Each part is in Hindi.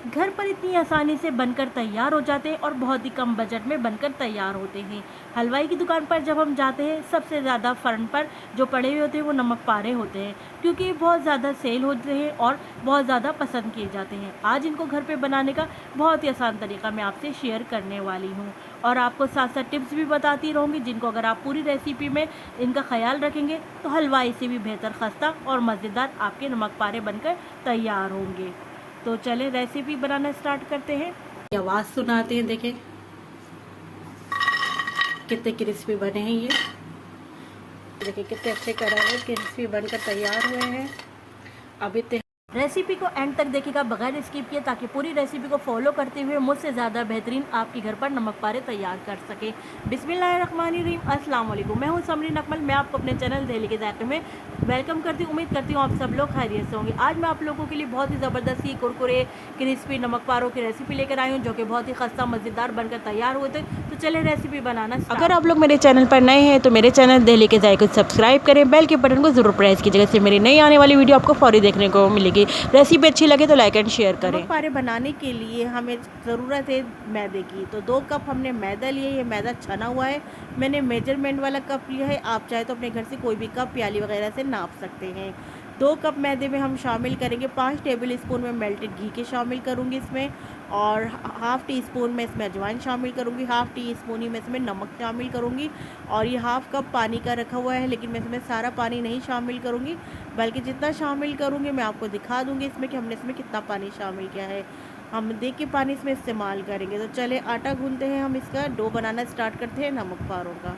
घर पर इतनी आसानी से बनकर तैयार हो जाते हैं और बहुत ही कम बजट में बनकर तैयार होते हैं। हलवाई की दुकान पर जब हम जाते हैं, सबसे ज़्यादा फ्रंट पर जो पड़े हुए होते हैं वो नमक पारे होते हैं, क्योंकि बहुत ज़्यादा सेल होते हैं और बहुत ज़्यादा पसंद किए जाते हैं। आज इनको घर पे बनाने का बहुत ही आसान तरीका मैं आपसे शेयर करने वाली हूँ और आपको साथ साथ टिप्स भी बताती रहूँगी, जिनको अगर आप पूरी रेसिपी में इनका ख्याल रखेंगे तो हलवाई से भी बेहतर खस्ता और मज़ेदार आपके नमक पारे बनकर तैयार होंगे। तो चले रेसिपी बनाना स्टार्ट करते हैं। आवाज़ सुनाते हैं, देखें कितने क्रिस्पी बने हैं ये। देखिए कितने अच्छे कलर है, क्रिस्पी बनकर तैयार हुए हैं। अब इतने रेसिपी को एंड तक देखिएगा बगैर स्किप किए, ताकि पूरी रेसिपी को फॉलो करते हुए मुझसे ज़्यादा बेहतरीन आपके घर पर नमक पारे तैयार कर सके। बिस्मिल्लाहिर्रहमानिर्रहीम, अस्सलाम वालेकुम। मैं हूं समरीन अकमल। मैं आपको अपने चैनल दिल्ली के जायके में वेलकम करती हूँ। उम्मीद करती हूँ आप सब लोग खैरियत से होंगे। आज मैं आप लोगों के लिए बहुत ही ज़बरदस्त ही कुरकुरे क्रिस्पी नमक पारों की रेसिपी लेकर आई हूँ, जो कि बहुत ही खस्ता मज़ेदार बनकर तैयार हुए थे। तो चले रेसिपी बनाना। अगर आप लोग मेरे चैनल पर नए हैं तो मेरे चैनल दिल्ली के जायके को सब्सक्राइब करें, बेल के बटन को जरूर प्रेस कीजिएगा, इससे मेरी नई आने वाली वीडियो आपको फौरी देखने को मिलेगी। रेसिपी अच्छी लगे तो लाइक एंड शेयर करें। नमक पारे बनाने के लिए हमें ज़रूरत है मैदे की। तो 2 कप हमने मैदा लिए। ये मैदा छना हुआ है। मैंने मेजरमेंट वाला कप लिया है। आप चाहे तो अपने घर से कोई भी कप प्याली वगैरह से नाप सकते हैं। 2 कप मैदे में हम शामिल करेंगे 5 टेबल स्पून में मेल्टेड घी के शामिल करूँगी इसमें, और हाफ़ टी स्पून में इसमें अजवाइन शामिल करूँगी, हाफ़ टी स्पून ही में इसमें नमक शामिल करूँगी, और ये हाफ़ कप पानी का रखा हुआ है, लेकिन मैं इसमें सारा पानी नहीं शामिल करूँगी, बल्कि जितना शामिल करूँगी मैं आपको दिखा दूँगी इसमें कि हमने इसमें कितना पानी शामिल किया है। हम देख के पानी इसमें इस्तेमाल करेंगे। तो चले आटा गूंथते हैं, हम इसका डो बनाना स्टार्ट करते हैं नमक पारों का।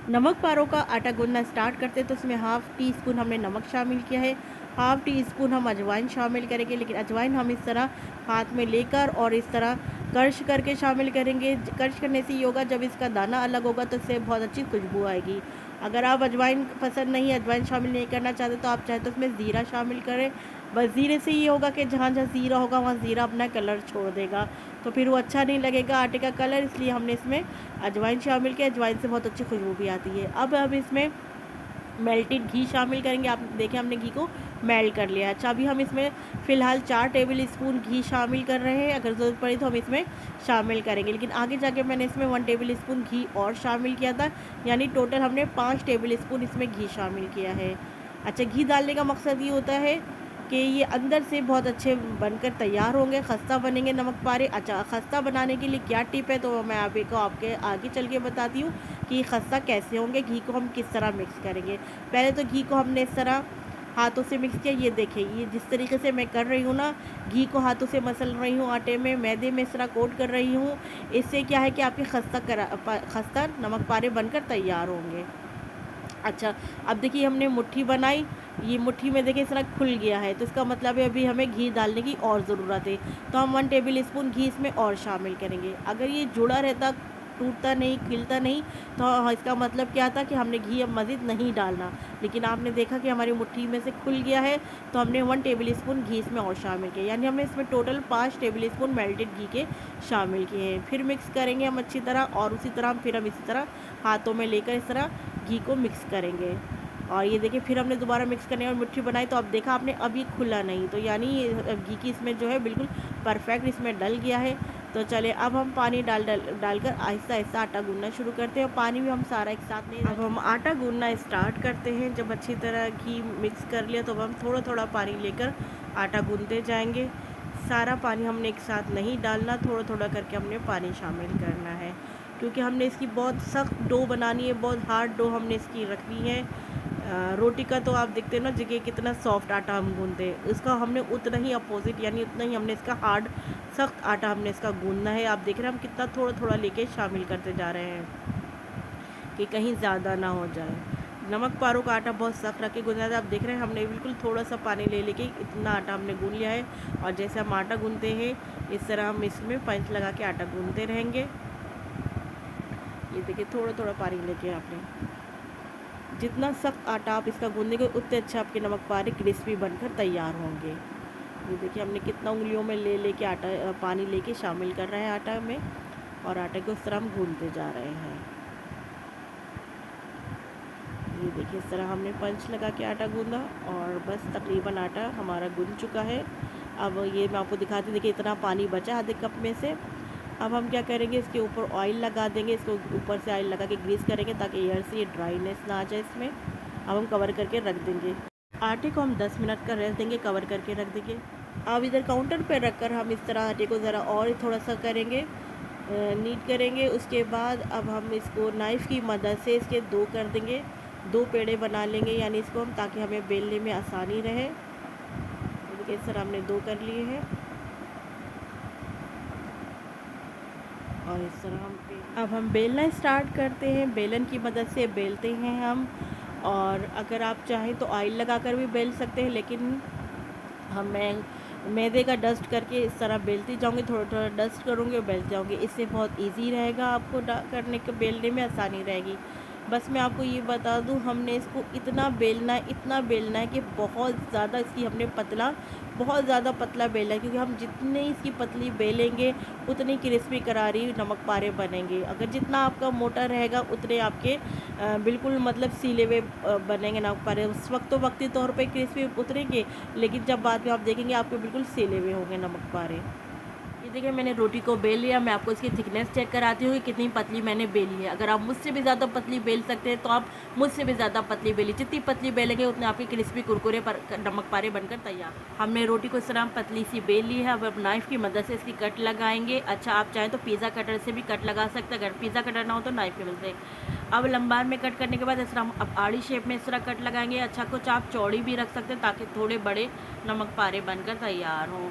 नमक पारों का आटा गूंदना स्टार्ट करते हैं तो इसमें हाफ़ टी स्पून हमने नमक शामिल किया है, हाफ़ टी स्पून हम अजवाइन शामिल करेंगे, लेकिन अजवाइन हम इस तरह हाथ में लेकर और इस तरह क्रश करके शामिल करेंगे। क्रश करने से ये होगा, जब इसका दाना अलग होगा तो इससे बहुत अच्छी खुशबू आएगी। अगर आप अजवाइन पसंद नहीं, अजवाइन शामिल नहीं करना चाहते, तो आप चाहे तो उसमें ज़ीरा शामिल करें। बस ज़ीरे से ये होगा कि जहाँ जहाँ ज़ीरा होगा वहाँ ज़ीरा अपना कलर छोड़ देगा, तो फिर वो अच्छा नहीं लगेगा आटे का कलर, इसलिए हमने इसमें अजवाइन शामिल किया। अजवाइन से बहुत अच्छी खुशबू भी आती है। अब इसमें मेल्टेड घी शामिल करेंगे। आप देखें हमने घी को मेल्ट कर लिया। अच्छा, अभी हम इसमें फ़िलहाल 4 टेबल स्पून घी शामिल कर रहे हैं। अगर ज़रूरत पड़ी तो हम इसमें शामिल करेंगे, लेकिन आगे जाके मैंने इसमें 1 टेबल स्पून घी और शामिल किया था, यानी टोटल हमने 5 टेबल स्पून इसमें घी शामिल किया है। अच्छा, घी डालने का मकसद ये होता है कि ये अंदर से बहुत अच्छे बनकर तैयार होंगे, खस्ता बनेंगे नमक पारे। अच्छा, खस्ता बनाने के लिए क्या टिप है, तो मैं आपको आपके आगे चल के बताती हूँ कि खस्ता कैसे होंगे। घी को हम किस तरह मिक्स करेंगे। पहले तो घी को हमने इस तरह हाथों से मिक्स किया। ये देखें, ये जिस तरीके से मैं कर रही हूँ ना, घी को हाथों से मसल रही हूँ, आटे में मैदे में इस तरह कोट कर रही हूँ। इससे क्या है कि आपके खस्ता नमक पारे बनकर तैयार होंगे। अच्छा, अब देखिए हमने मुट्ठी बनाई, ये मुट्ठी में देखिए इस तरह खुल गया है, तो इसका मतलब है अभी हमें घी डालने की और ज़रूरत है। तो हम 1 टेबल स्पून घी इसमें और शामिल करेंगे। अगर ये जुड़ा रहता, टूटता नहीं, खिलता नहीं, तो इसका मतलब क्या था कि हमने घी अब मज़ीद नहीं डालना। लेकिन आपने देखा कि हमारी मुट्ठी में से खुल गया है, तो हमने 1 टेबल स्पून घी इसमें और शामिल किया, यानी हमने इसमें टोटल 5 टेबल स्पून मेल्टेड घी के शामिल किए हैं। फिर मिक्स करेंगे हम अच्छी तरह, और उसी तरह फिर हम इसी तरह हाथों में लेकर इस तरह घी को मिक्स करेंगे। और ये देखिए फिर हमने दोबारा मिक्स करने और मुट्ठी बनाई, तो अब देखा आपने, अब ये खुला नहीं, तो यानी ये घी की इसमें जो है बिल्कुल परफेक्ट इसमें डल गया है। तो चले अब हम पानी डालकर आहिस्ता आहिस्ता आटा गूंदना शुरू करते हैं, और पानी भी हम सारा एक साथ नहीं। अब हम आटा गूंदना स्टार्ट करते हैं। जब अच्छी तरह घी मिक्स कर लिया तो अब हम थोड़ा थोड़ा पानी लेकर आटा गूंदते जाएंगे। सारा पानी हमने एक साथ नहीं डालना, थोड़ा थोड़ा करके हमने पानी शामिल करना है, क्योंकि हमने इसकी बहुत सख्त डो बनानी है, बहुत हार्ड डो हमने इसकी रखनी है। रोटी का तो आप देखते हैं ना जगह कितना सॉफ्ट आटा हम गूंदते हैं, इसका हमने उतना ही अपोजिट, यानी उतना ही हमने इसका हार्ड सख्त आटा हमने इसका गूंदना है। आप देख रहे हैं हम कितना थोड़ा थोड़ा लेके शामिल करते जा रहे हैं कि कहीं ज़्यादा ना हो जाए। नमक पारों का आटा बहुत सख्त रख के गूंदना था। आप देख रहे हैं हमने बिल्कुल थोड़ा सा पानी ले लेके इतना आटा हमने गूंद लिया है, और जैसे हम आटा गूंदते हैं इस तरह हम इसमें पंच लगा के आटा गूंदते रहेंगे। ये देखिए थोड़ा थोड़ा पानी लेके आपने, जितना सख्त आटा आप इसका गूंदेंगे उतने अच्छा आपके नमक पारे क्रिस्पी बनकर तैयार होंगे। ये देखिए हमने कितना उंगलियों में ले लेके आटा पानी लेके शामिल कर रहे हैं आटा में, और आटे को इस तरह हम गूंदते जा रहे हैं। ये देखिए इस तरह हमने पंच लगा के आटा गूंदा, और बस तकरीबन आटा हमारा गूंद चुका है। अब ये मैं आपको दिखाती हूँ, देखिए इतना पानी बचा आधे कप में से। अब हम क्या करेंगे, इसके ऊपर ऑयल लगा देंगे, इसको ऊपर से ऑयल लगा के ग्रीस करेंगे ताकि एयर से ये ड्राइनेस ना आ जाए इसमें। अब हम कवर करके रख देंगे। आटे को हम 10 मिनट का रेस्ट देंगे, कवर करके रख देंगे। अब इधर काउंटर पर रख कर हम इस तरह आटे को ज़रा और थोड़ा सा करेंगे, नीट करेंगे। उसके बाद अब हम इसको नाइफ़ की मदद से इसके 2 कर देंगे, 2 पेड़े बना लेंगे यानी इसको हम, ताकि हमें बेलने में आसानी रहे। देखिए इस तरह हमने 2 कर लिए हैं और इस तरह अब हम बेलना स्टार्ट करते हैं। बेलन की मदद से बेलते हैं हम, और अगर आप चाहें तो ऑयल लगाकर भी बेल सकते हैं, लेकिन मैं मैदे का डस्ट करके इस तरह बेलती जाऊंगी, थोड़ा थोड़ा डस्ट करूँगी और बेलती जाऊँगी। इससे बहुत इजी रहेगा, आपको करने के बेलने में आसानी रहेगी। बस मैं आपको ये बता दूं, हमने इसको इतना बेलना है कि बहुत ज़्यादा इसकी हमने बहुत ज़्यादा पतला बेलना है, क्योंकि हम जितने इसकी पतली बेलेंगे उतनी क्रिस्पी करारी नमक पारे बनेंगे। अगर जितना आपका मोटा रहेगा उतने आपके बिल्कुल मतलब सीले हुए बनेंगे नमक पारे। उस वक्त तो वक्ती तौर पे क्रिस्पी उतरेंगे, लेकिन जब बाद में आप देखेंगे आपके बिल्कुल सीले हुए होंगे नमक पारे। ये देखिए मैंने रोटी को बेल लिया। मैं आपको इसकी थिकनेस चेक कराती हूँ कि कितनी पतली मैंने बेली है। अगर आप मुझसे भी ज़्यादा पतली बेल सकते हैं तो आप मुझसे भी ज़्यादा पतली बेली, जितनी पतली बेलेंगे उतने आपकी क्रिस्पी कुरकुरे पर नमक पारे बनकर तैयार। हमने रोटी को इस तरह पतली सी बेल ली है। अब नाइफ़ की मदद से इसकी कट लगाएंगे। अच्छा, आप चाहें तो पिज़्ज़ा कटर से भी कट लगा सकते हैं, अगर पिज़्ज़ा कटर ना हो तो नाइफ़ की मदद से। अब लंबाई में कट करने के बाद इस तरह हम अब आड़ी शेप में इस तरह कट लगाएंगे। अच्छा, कुछ आप चौड़ी भी रख सकते हैं ताकि थोड़े बड़े नमक पारे बनकर तैयार हों।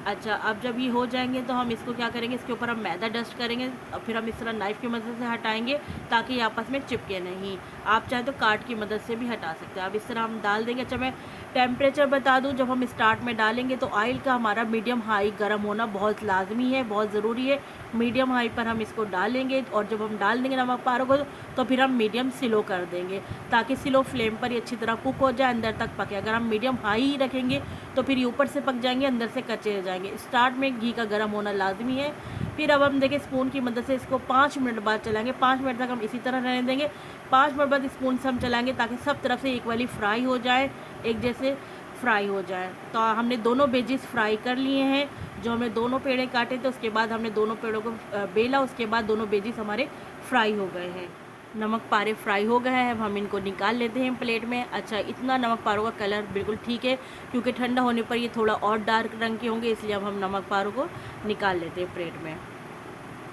अच्छा, अब जब ये हो जाएंगे तो हम इसको क्या करेंगे, इसके ऊपर हम मैदा डस्ट करेंगे और फिर हम इस तरह नाइफ़ की मदद से हटाएंगे ताकि ये आपस में चिपके नहीं। आप चाहें तो काट की मदद से भी हटा सकते हैं। अब इस तरह हम डाल देंगे। अच्छा, मैं टेम्परेचर बता दूं, जब हम स्टार्ट में डालेंगे तो ऑयल का हमारा मीडियम हाई गर्म होना बहुत लाजमी है, बहुत ज़रूरी है। मीडियम हाई पर हम इसको डालेंगे और जब हम डाल देंगे नमक पारों को तो फिर हम मीडियम स्लो कर देंगे ताकि स्लो फ्लेम पर ये अच्छी तरह कुक हो जाए, अंदर तक पके। अगर हम मीडियम हाई ही रखेंगे तो फिर ऊपर से पक जाएंगे, अंदर से कच्चे रह जाएंगे। स्टार्ट में घी का गर्म होना लाजमी है। फिर अब हम देखिए स्पून की मदद से इसको 5 मिनट बाद चलाएंगे। 5 मिनट तक हम इसी तरह रहने देंगे। 5 मिनट बाद स्पून से हम चलाएंगे ताकि सब तरफ से इक्वली फ्राई हो जाए, एक जैसे फ्राई हो जाए। तो हमने दोनों वेजिस फ्राई कर लिए हैं। जो हमने दोनों पेड़े काटे थे उसके बाद हमने दोनों पेड़ों को बेला, उसके बाद दोनों वेजिस हमारे फ्राई हो गए हैं। नमक पारे फ्राई हो गए हैं। अब हम इनको निकाल लेते हैं प्लेट में। अच्छा, इतना नमक पारों का कलर बिल्कुल ठीक है, क्योंकि ठंडा होने पर ये थोड़ा और डार्क रंग के होंगे, इसलिए अब हम नमक पारों को निकाल लेते हैं प्लेट में।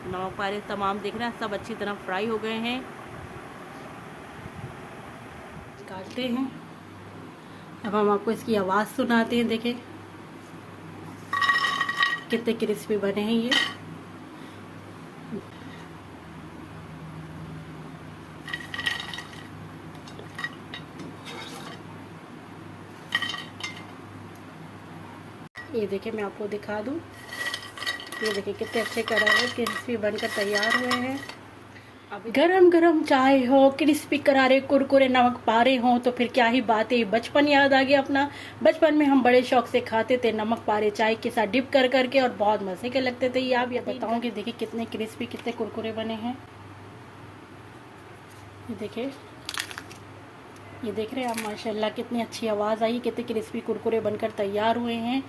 नमक पारे तमाम देख रहे हैं सब अच्छी तरह फ्राई हो गए हैं। निकालते हैं। अब हम आपको इसकी आवाज़ सुनाते हैं। देखें कितने क्रिस्पी बने हैं ये। ये देखिए मैं आपको दिखा दूं, ये देखिए कितने अच्छे कलर है, क्रिस्पी बनकर तैयार हुए हैं। अब गरम गरम चाय हो, क्रिस्पी करारे कुरकुरे नमक पारे हों तो फिर क्या ही बात है। बचपन याद आ गया अपना। बचपन में हम बड़े शौक से खाते थे नमक पारे चाय के साथ डिप कर करके, और बहुत मजे के लगते थे। ये आप ये बताऊंगी, देखिए कितने क्रिस्पी कितने कुरकुरे बने हैं। ये देखिए, ये देख रहे हैं आप, माशाल्लाह कितनी अच्छी आवाज़ आई, कितने क्रिस्पी कुरकुरे बनकर तैयार हुए हैं।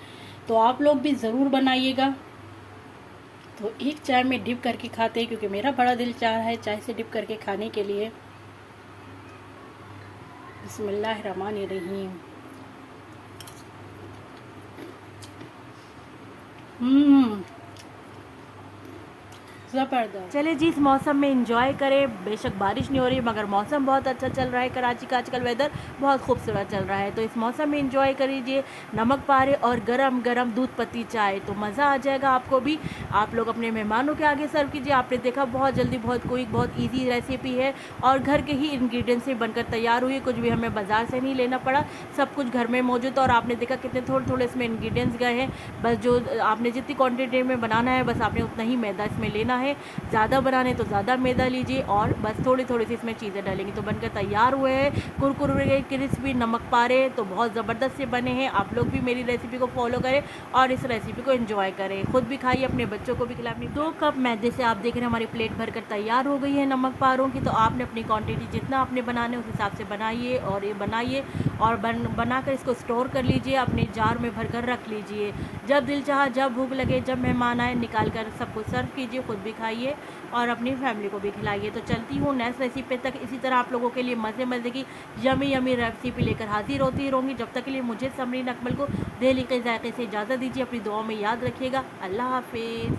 तो आप लोग भी ज़रूर बनाइएगा। तो एक चाय में डिप करके खाते हैं, क्योंकि मेरा बड़ा दिल चाह है चाय से डिप करके खाने के लिए। बिस्मिल्लाहिर्रहमानिर्रहीम। ज़बरदस्त। चले जी, इस मौसम में इंजॉय करें। बेशक बारिश नहीं हो रही मगर मौसम बहुत अच्छा चल रहा है। कराची का आजकल वेदर बहुत खूबसूरत चल रहा है, तो इस मौसम में इंजॉय करिए नमक पारे और गरम गरम दूध पत्ती चाय, तो मज़ा आ जाएगा आपको भी। आप लोग अपने मेहमानों के आगे सर्व कीजिए। आपने देखा बहुत जल्दी, बहुत क्विक, बहुत ईजी रेसिपी है और घर के ही इंग्रेडिएंट्स से बनकर तैयार हुई। कुछ भी हमें बाज़ार से नहीं लेना पड़ा, सब कुछ घर में मौजूद है। और आपने देखा कितने थोड़े थोड़े इसमें इंग्रेडिएंट्स गए हैं। बस जो आपने जितनी क्वान्टिटी में बनाना है बस आपने उतना ही मैदा इसमें लेना है। ज़्यादा बनाने तो ज़्यादा मैदा लीजिए और बस थोड़ी थोड़ी सी इसमें चीज़ें डालेंगे तो बनकर तैयार हुए हैं कुरकुरे क्रिस्पी नमक पारे। तो बहुत ज़बरदस्त से बने हैं। आप लोग भी मेरी रेसिपी को फॉलो करें और इस रेसिपी को एंजॉय करें, खुद भी खाइए, अपने बच्चों को भी खिलाएं। 2 कप मैदे से आप देख रहे हैं हमारी प्लेट भरकर तैयार हो गई है नमक पारों की। तो आपने अपनी क्वांटिटी जितना आपने बनाने उस हिसाब से बनाइए और ये बनाइए और बनाकर इसको स्टोर कर लीजिए, अपने जार में भरकर रख लीजिए। जब दिल चाहा, जब भूख लगे, जब मेहमान आए, निकाल कर सबको सर्व कीजिए, खुद भी खाइए और अपनी फैमिली को भी खिलाइए। तो चलती हूँ नेक्स्ट रेसिपी तक। इसी तरह आप लोगों के लिए मज़े मज़े की यमी यमी रेसिपी लेकर हाजिर होती रहूँगी। जब तक के लिए मुझे समरीन अकमल को दिल्ली के जायके से इजाज़त दीजिए। अपनी दुआओं में याद रखिएगा। अल्लाह हाफिज़।